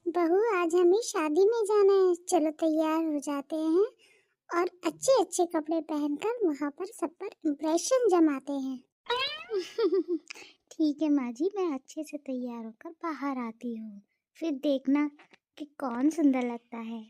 बहू आज हमें शादी में जाना है। चलो तैयार हो जाते हैं और अच्छे अच्छे कपड़े पहनकर वहां पर सब पर इम्प्रेशन जमाते हैं। ठीक है माँ जी, मैं अच्छे से तैयार होकर बाहर आती हूँ, फिर देखना कि कौन सुंदर लगता है।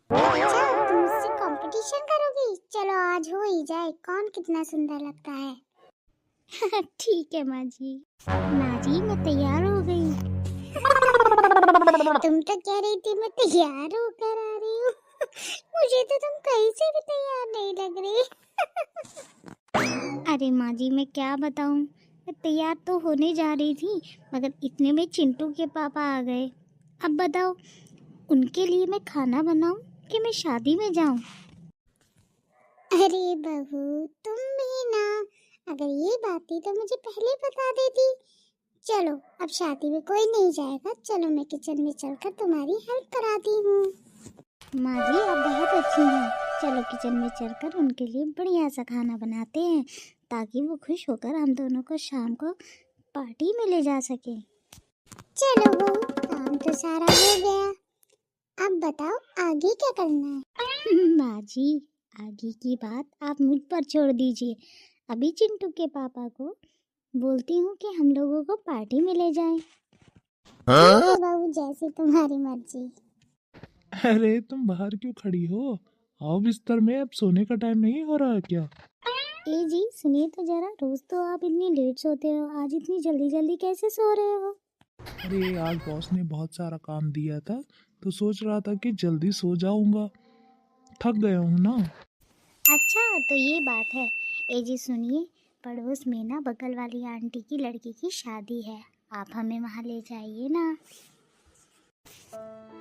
अच्छा, तुम मुझसे कंपटीशन करोगी? चलो आज हो ही जाए कौन कितना सुंदर लगता है। ठीक है माँ जी। माँ जी मैं तैयार हो गई। तुम तो कह रही थी मैं तैयार होकर आ रही हूँ। मुझे तो तुम कहीं से भी तैयार नहीं लग रही। अरे माँ जी मैं क्या बताऊँ, मैं तैयार तो होने जा रही थी, मगर इतने में चिंटू के पापा आ गए। अब बताओ, उनके लिए मैं खाना बनाऊँ कि मैं शादी में जाऊँ? अरे बहू, तुम भी ना, अगर ये बात थी तो मुझे पहले बता देती। चलो अब शादी में कोई नहीं जाएगा, चलो मैं किचन में चलकर तुम्हारी हेल्प कराती हूँ। माँ जी आप बहुत अच्छी हैं, चलो किचन में चलकर उनके लिए बढ़िया सा खाना बनाते हैं, ताकि वो खुश होकर हम दोनों को शाम को पार्टी में ले जा सके। चलो बहू, काम तो सारा हो गया, अब बताओ आगे क्या करना है। माँ जी आगे की बात आप मुझ पर छोड़ दीजिए, अभी चिंटू के पापा को बोलती हूँ कि हम लोगों को पार्टी में ले जाएं। ठीक है बहू, जैसी तुम्हारी मर्जी। अरे तुम बाहर क्यों खड़ी हो? आओ बिस्तर में, अब सोने का टाइम नहीं हो रहा है क्या? ए जी सुनिए तो जरा, रोज तो आप इतनी लेट सोते हो, आज इतनी जल्दी जल्दी कैसे सो रहे हो? अरे आज बॉस ने बहुत सारा काम दिया था, तो सोच रहा था कि जल्दी सो जाऊंगा। थक गया हूँ ना। अच्छा तो ये बात है। ए जी सुनिए, पड़ोस में ना बगल वाली आंटी की लड़की की शादी है, आप हमें वहाँ ले जाइए ना।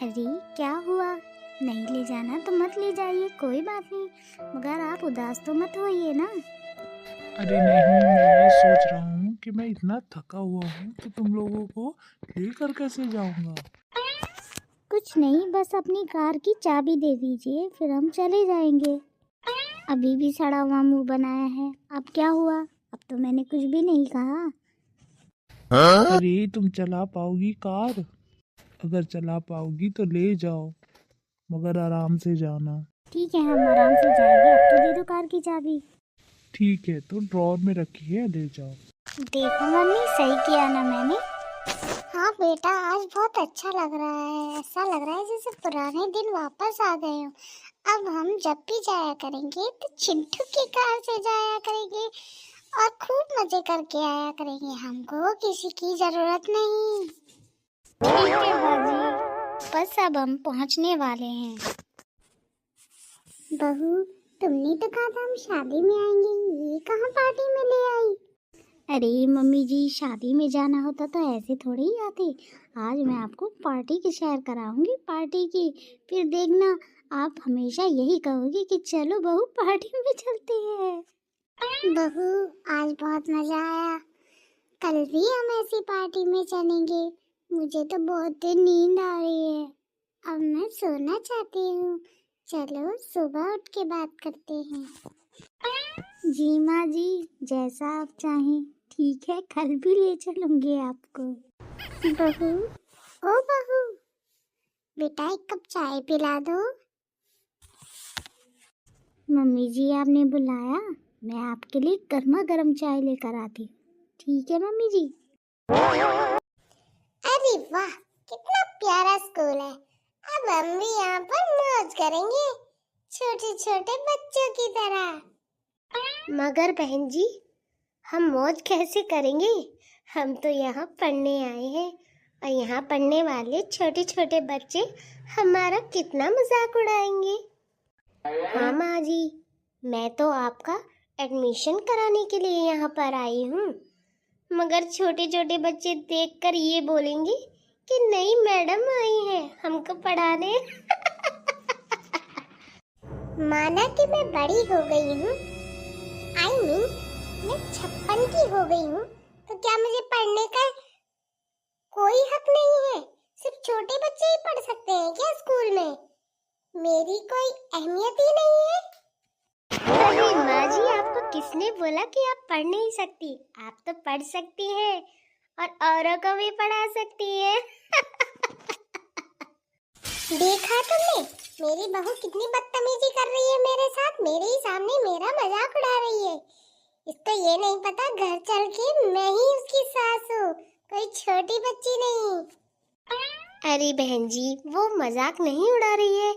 अरे क्या हुआ, नहीं ले जाना तो मत ले जाइए, कोई बात नहीं, मगर आप उदास तो मत होइए ना। अरे नहीं, मैं ये सोच रहा हूँ कि मैं इतना थका हुआ हूँ तो तुम लोगों को लेकर कैसे जाऊंगा। कुछ नहीं, बस अपनी कार की चाबी दे दीजिए, फिर हम चले जाएंगे। अभी भी सड़ा हुआ मुंह बनाया है, अब क्या हुआ? अब तो मैंने कुछ भी नहीं कहा। अरे तुम चला पाओगी कार? अगर चला पाओगी तो ले जाओ, मगर आराम से जाना। ठीक है हम आराम से जाएंगे, अब तो दे दो कार की चाबी। ठीक है तो ड्रॉर में रखी है, ले जाओ। देखो मम्मी, सही किया ना मैंने। हाँ बेटा, आज बहुत अच्छा लग रहा है, ऐसा लग रहा है जैसे पुराने दिन वापस आ गए हो। अब हम जब भी जाया करेंगे तो चिंटू की कार से जाया करेंगे और खूब मजे करके आया करेंगे, हमको किसी की जरूरत नहीं। ठीक है बाजी, बस अब हम पहुंचने वाले हैं। बहू, तुमने तो कहा था हम शादी में आएंगे, ये कहाँ पार्टी में ले आई? अरे मम्मी जी, शादी में जाना होता तो ऐसे थोड़ी ही आते। आज मैं आपको पार्टी की सैर कराऊंगी, पार्टी की, फिर देखना आप हमेशा यही कहोगे कि चलो बहू पार्टी में चलते हैं। बहू, आज बहुत मजा आया, कल भी हम ऐसी पार्टी में चलेंगे। मुझे तो बहुत देर नींद आ रही है, अब मैं सोना चाहती हूँ। चलो सुबह उठ के बात करते हैं। जी माँ जी, जैसा आप चाहें, ठीक है कल भी ले चलूंगी आपको। बहू, ओ बहू, बेटा एक कप चाय पिला दो। मम्मी जी आपने बुलाया, मैं आपके लिए गर्मा गर्म चाय लेकर आती हूँ। ठीक है मम्मी जी। अरे वाह, कितना प्यारा स्कूल है। अब हम भी यहाँ पर मौज करेंगे, छोटे छोटे बच्चों की तरह। मगर बहन जी, हम मौज कैसे करेंगे? हम तो यहाँ पढ़ने आए हैं और यहाँ पढ़ने वाले छोटे छोटे बच्चे हमारा कितना मजाक उड़ाएंगे। हाँ माँ जी, मैं तो आपका एडमिशन कराने के लिए यहाँ पर आई हूँ, मगर छोटे छोटे बच्चे देखकर ये बोलेंगे कि नई मैडम आई है हमको पढ़ाने। माना कि मैं बड़ी हो गई हूँ, आई मीन मैं 56 की हो गई हूँ, तो क्या मुझे पढ़ने का कोई हक नहीं है? सिर्फ छोटे बच्चे ही पढ़ सकते हैं क्या स्कूल में? मेरी कोई अहमियत ही नहीं है? अरे माँ जी, आपको किसने बोला कि आप पढ़ नहीं सकती? आप तो पढ़ सकती हैं और औरों को भी पढ़ा सकती है। देखा तुमने मेरी बहू कितनी बदतमीजी कर रही है मेरे साथ, मेरे ही सामने मेरा मजाक उड़ा रही है। इसको ये नहीं पता घर चल के मैं ही उसकी सास हूँ, कोई छोटी बच्ची नहीं। अरे बहन जी, वो मजाक नहीं उड़ा रही है,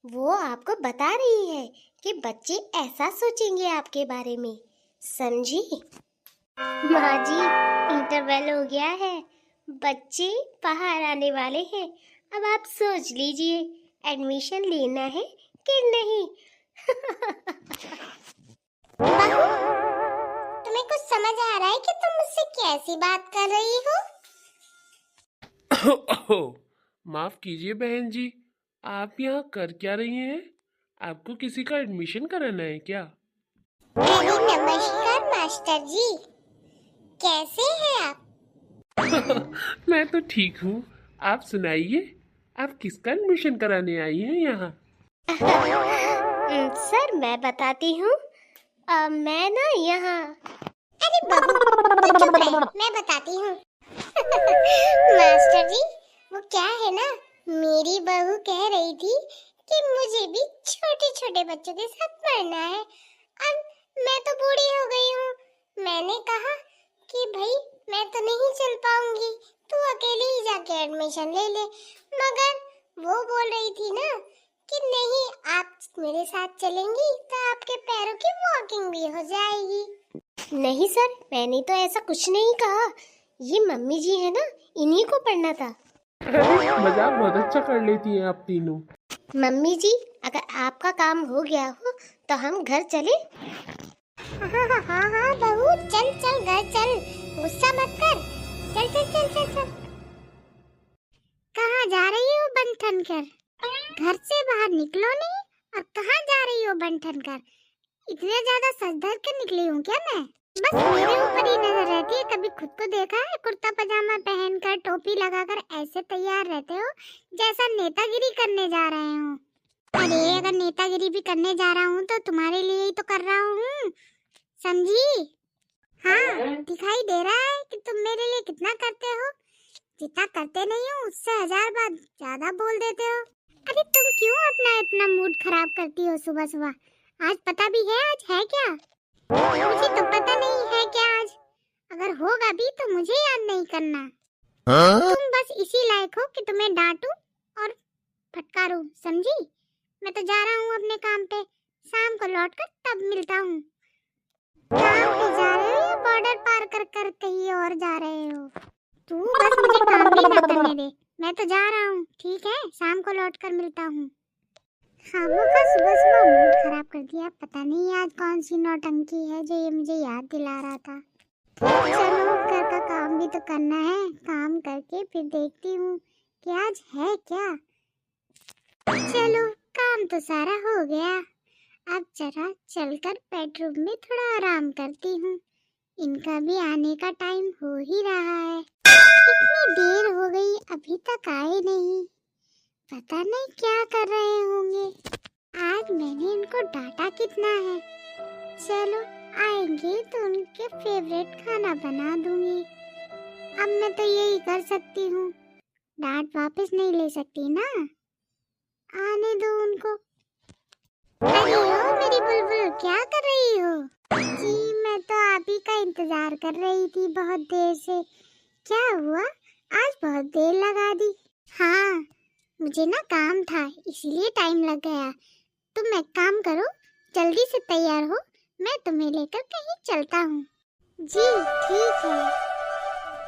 वो आपको बता रही है कि बच्चे ऐसा सोचेंगे आपके बारे में, समझी? माँ जी, इंटरवल हो गया है, बच्चे बाहर आने वाले हैं। अब आप सोच लीजिए एडमिशन लेना है कि नहीं। बहू, तुम्हें कुछ समझ आ रहा है कि तुम मुझसे कैसी बात कर रही हो? माफ कीजिए बहन जी, आप यहाँ कर क्या रही हैं? आपको किसी का एडमिशन कराना है क्या? अरे नमस्कार मास्टर जी, कैसे हैं आप? मैं तो ठीक हूँ, आप सुनाइए, आप किसका एडमिशन कराने आई हैं यहाँ? सर मैं बताती हूँ, मैं ना यहाँ। अरे बहू, तू चुप रह, मैं बताती हूँ। मास्टर जी, वो क्या है ना, मेरी बहू कह रही थी कि मुझे भी छोटे छोटे बच्चों के साथ पढ़ना है। अब मैं तो बूढ़ी हो गई हूँ, मैंने कहा कि भाई मैं तो नहीं चल पाऊंगी, तू अकेले ही जाके एडमिशन ले ले। मगर वो बोल रही थी ना कि नहीं, आप मेरे साथ चलेंगी तो आपके पैरों की वॉकिंग भी हो जाएगी। नहीं सर, मैंने तो ऐसा कुछ नहीं कहा, ये मम्मी जी है ना, इन्हीं को पढ़ना था। अरे मजाक बहुत अच्छा कर लेती हैं आप तीनों। मम्मी जी, अगर आपका काम हो गया हो तो हम घर चले। हाँ बहू, चल चल घर चल, गुस्सा मत कर, चल चल चल चल चल। कहाँ जा रही हो बन ठन कर? घर से बाहर निकलो नहीं, और कहाँ जा रही हो बन ठन कर? इतने ज्यादा सज धर कर निकली हूँ क्या मैं? बस मेरे ऊपर ही नजर रहती है। कभी खुद को देखा है कुर्ता पजामा पहनकर, टोपी लगाकर ऐसे तैयार रहते हो जैसा नेतागिरी करने जा रहे हो? अरे अगर नेतागिरी भी करने जा रहा हूँ तो तुम्हारे लिए ही तो कर रहा हूँ, समझी? हाँ, दिखाई दे रहा है कि तुम मेरे लिए कितना करते हो। जितना करते नहीं हो उससे 1000 बार ज्यादा बोल देते हो। अरे तुम क्यों अपना इतना मूड खराब करती हो सुबह सुबह? आज पता भी है आज है क्या? मुझे तो पता नहीं है क्या आज। अगर होगा भी तो मुझे याद नहीं करना। तुम बस इसी लायक हो कि तुम्हें डांटूं और फटकारूं, समझी? मैं तो जा रहा हूँ अपने काम पे, शाम को लौटकर तब मिलता हूँ। काम पे जा रहे हो या बॉर्डर पार कर कर कहीं और जा रहे हो? तू बस मुझे काम भी ना करने दे, मैं तो जा रहा हूँ, ठीक है? शाम को लौटकर मिलता हूँ। खामोखा सुबह सुबह मूड खराब कर दिया। पता नहीं आज कौन सी नौटंकी है जो ये मुझे याद दिला रहा था। चलो, घर का काम भी तो करना है, काम करके फिर देखती हूँ कि आज है क्या। चलो, काम तो सारा हो गया, अब जरा चलकर बेडरूम में थोड़ा आराम करती हूँ। इनका भी आने का टाइम हो ही रहा है। इतनी देर हो गई अभी तक आए नहीं, पता नहीं क्या कर रहे होंगे। आज मैंने इनको डांटा कितना है। चलो, आएंगे तो उनके फेवरेट खाना बना दूंगी। अब मैं तो यही कर सकती हूँ, डांट वापस नहीं ले सकती ना। आने दो उनको। अरे ओ मेरी बुलबुल, क्या कर रही हो? जी मैं तो आप ही का इंतजार कर रही थी बहुत देर से। क्या हुआ, आज बहुत देर लगा दी? हाँ, मुझे ना काम था इसीलिए टाइम लग गया। तुम एक काम करो, जल्दी से तैयार हो, मैं तुम्हें लेकर कहीं चलता हूँ। जी ठीक है।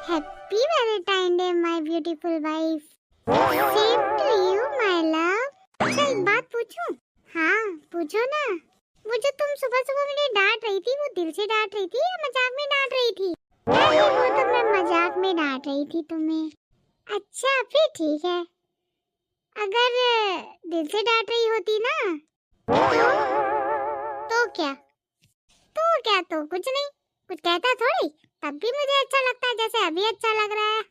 Happy Valentine day my beautiful wife. Same to you my love. अच्छा एक बात पूछूं? हाँ पूछो ना। वो जो तुम सुबह सुबह मुझे डांट रही थी, वो दिल से डांट रही थी या मजाक में डांट रही थी? नहीं, वो तो मैं मजाक में डांट रही थी तुम्हें। अच्छा फिर ठीक है। अगर दिल से डांट रही होती ना तो क्या? तो कुछ नहीं, कुछ कहता थोड़ी, तब भी मुझे अच्छा लगता है जैसे अभी अच्छा लग रहा है।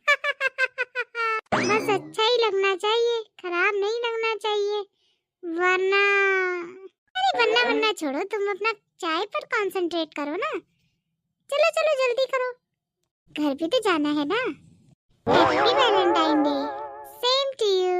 बस अच्छा ही लगना चाहिए, खराब नहीं लगना चाहिए, वरना वरना छोड़ो, तुम अपना चाय पर कंसंट्रेट करो ना। चलो चलो जल्दी करो, घर भी तो जाना है ना। Happy Valentine day. Same to you.